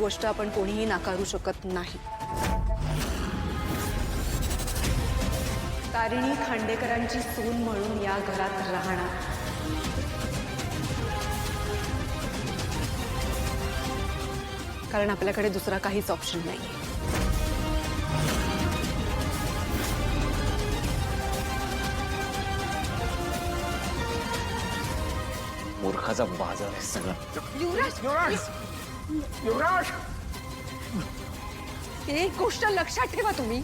गोष्ट आपण कोणीही नाकारू शकत नाही। तारिणी खांडेकरांची सून म्हणून या घरात राहणार। कारण आपल्याकडे दुसरा काहीच ऑप्शन नाही। मूर्खाचा बाजार आहे सगळा। युवराज, युवराज, युवराज, एक गोष्ट लक्षात ठेवा तुम्ही,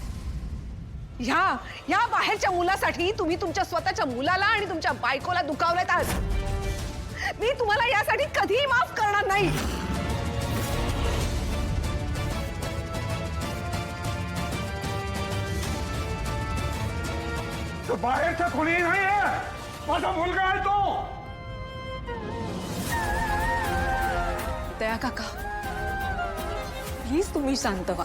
या बाहेरच्या मुलासाठी तुम्ही तुमच्या स्वतःच्या मुलाला आणि तुमच्या बायकोला दुखावलेत आज। मी तुम्हाला यासाठी कधीही माफ करणार नाही। तो बाहेरचा कोणी नाहीये, माझा मुलगा आहे तो। दया काका, प्लीज तुम्ही शांत व्हा।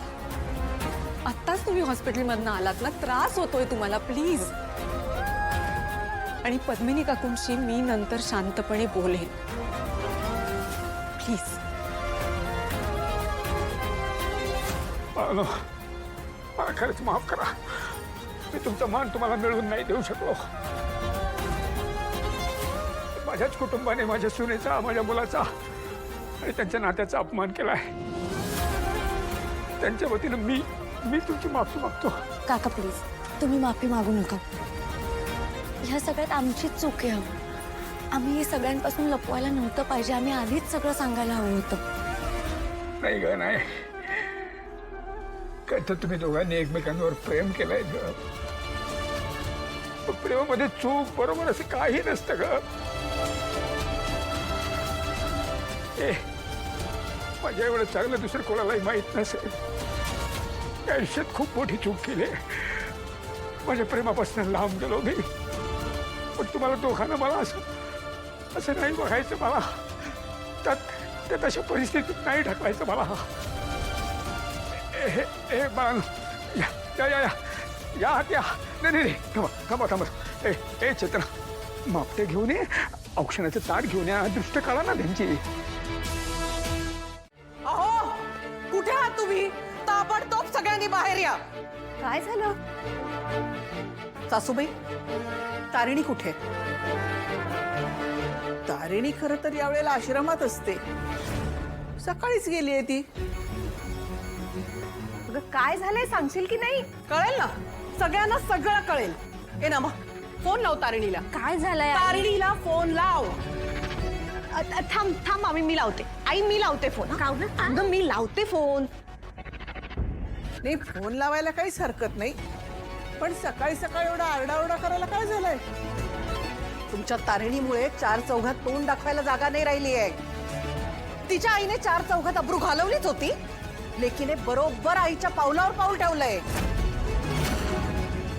आत्ताच तुम्ही हॉस्पिटलमधनं आलात ना, त्रास होतोय तुम्हाला, प्लीज। आणि पद्मिनी काकूंशी मी नंतर शांतपणे बोलेन, प्लीज। मला खरंच माफ करा, मी तुमचा मान तुम्हाला मिळवून नाही देऊ शकलो। माझ्याच कुटुंबाने माझ्या सुनेचा, माझ्या मुलाचा आणि त्यांच्या नात्याचा अपमान केलाय। त्यांच्या वतीनं मी तुमची माफी मागतो। काका प्लीज तुम्ही माफी मागू नका। ह्या सगळ्यात आमची चूक आहे। आम्ही हे सगळ्यांपासून लपवायला नव्हतं पाहिजे, आम्ही आधीच सगळं सांगायला हवं होतं। नाही ग, नाही। काय तर तुम्ही दोघांनी एकमेकांवर प्रेम केलंय ग। पण प्रेमामध्ये चूक बरोबर असं काही नसतं ग। माझ्या एवढं चांगलं दुसरं कोणालाही माहित नसेल। या आयुष्यात खूप मोठी चूक केली, माझ्या प्रेमापासून लांब गेलो मी। पण तुम्हाला दोघांना मला असं नाही बघायचं, मला त्यात अशा परिस्थितीत नाही ढकलायचं मला। ए बाळांनो, या आत या। नाही, थांबा। ए चेतना, मापटे घेऊन ये, औक्षणाचं ताट घेऊन या, दृष्ट काढा ना त्यांची। अहो, कुठे आहात तुम्ही? ताबडतोब सगळ्यांनी बाहेर या। काय झालं? सासूबाई, तारिणी कुठे? तारिणी खरं तर यावेळेला आश्रमात असते, सकाळीच गेली आहे ती। अगं काय झालंय सांगशील की नाही? कळेल ना, सगळ्यांना सगळं कळेल। ए नामा, फोन लाव तारिणीला। काय झालंय? तारिणीला फोन लाव। थांब मामी, मी लावते। आई मी लावते फोन। अगं मी लावते फोन। नाही, फोन लावायला काहीच हरकत नाही, पण सकाळी सकाळी एवढा आरडाओरडा करायला काय झालंय? तुमच्या तारिणीमुळे चार चौघात तोंड दाखवायला जागा नाही राहिली आहे। तिच्या आईने चार चौघात अब्रू घालवलीच होती, लेकीने बरोबर आईच्या पावलावर पाऊल ठेवलंय।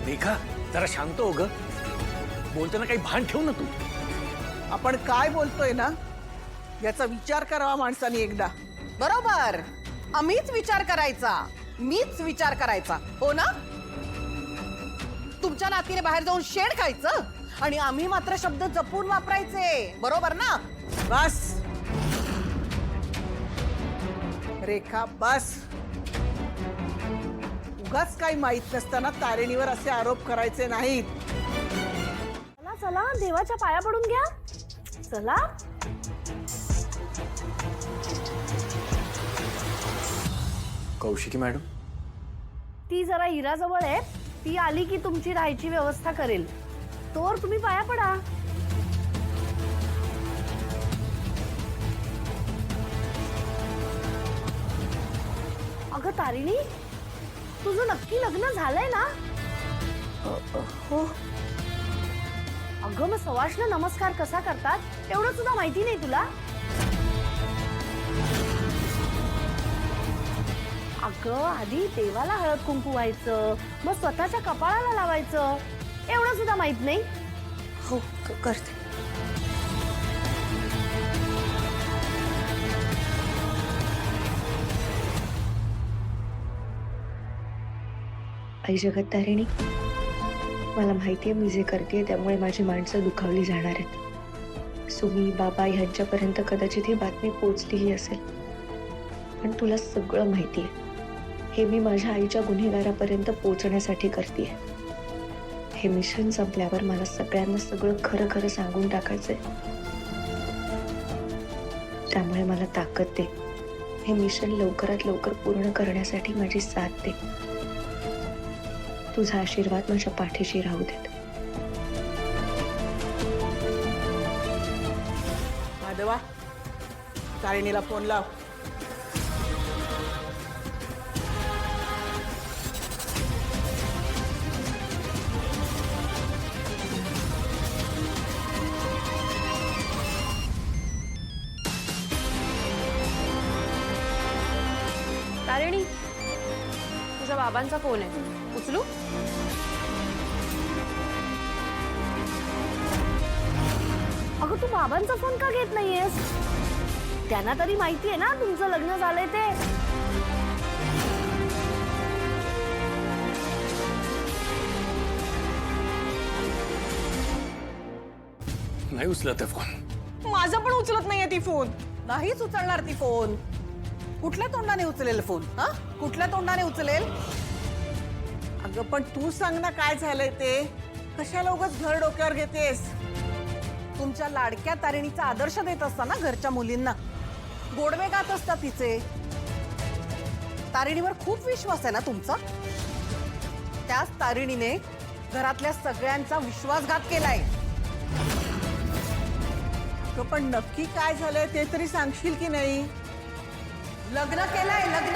रेखा, जरा शांत हो ग। बोलताना काही भान ठेव ना तू। आपण काय बोलतोय ना, याचा विचार करावा माणसाने एकदा। बरोबर, आम्हीच विचार करायचा, मीच विचार करायचा, हो ना? तुमच्या नातीने बाहेर जाऊन शेण खायचं आणि आम्ही मात्र शब्द जपून वापरायचे, बरोबर ना? बस रेखा, बस। उगाच काही माहित नसताना तारिणीवर असे आरोप करायचे नाहीत। चला देवाच्या पाया पडून घ्या, चला। कौशिकी मॅडम, ती जरा हिराजवळ आहे, ती आली की तुमची राहायची व्यवस्था करेल, तोवर तुम्ही पाया पडा। अगं तारिणी, तुझं नक्की लग्न झालंय ना? हो। अगं मग सवाष्ण नमस्कार कसा करतात एवढं सुद्धा माहिती नाही तुला? अगं आधी देवाला हळद कुंकू व्हायचं, मग स्वतःच्या कपाळाला लावायचं, एवढं सुद्धा माहित नाही? हो करते। आई जगत्तारिणी, मला माहिती आहे मी जे करते त्यामुळे माझी माणसं दुखावली जाणार आहेत। सुमी बाबा ह्यांच्यापर्यंत कदाचित ही बातमी पोहोचलीही असेल, पण तुला सगळं माहितीये. हे मी माझ्या आईच्या गुन्हेगारापर्यंत पोहोचण्यासाठी करतेय. हे मिशन संपल्यावर मला सगळ्यांना सगळं खरं खरं सांगून टाकायचंय. त्यामुळे मला ताकद दे. हे मिशन लवकरात लवकर पूर्ण करण्यासाठी माझी साथ दे. तुझा आशीर्वाद माझ्या पाठीशी राहू देत. माधवा, तारिणीला फोन लाव. तारिणी, तुझ्या बाबांचा फोन आहे, उचलू? अगं, तू बाबांचा फोन का घेत नाहीयेस? त्यांना तरी माहिती आहे ना तुमचं लग्न झालंय ते. नाही उचलत आहे फोन. माझं पण उचलत नाहीये ती फोन. नाहीच उचलणार ती फोन. कुठल्या तोंडाने उचलेल फोन? हा, कुठल्या तोंडाने उचलेल? अगं पण तू सांग ना काय झालंय ते. कशाला उगाच घर डोक्यावर घेतेस? तुमच्या लाडक्या तारिणीचा आदर्श देत असता ना घरच्या मुलींना. गोडवे गात असतात तिचे. तारिणीवर खूप विश्वास आहे ना तुमचा. त्याच तारिणीने घरातल्या सगळ्यांचा विश्वासघात केलाय. अगं पण नक्की काय झालंय ते तरी सांगशील की नाही? लग्न केलंय, लग्न.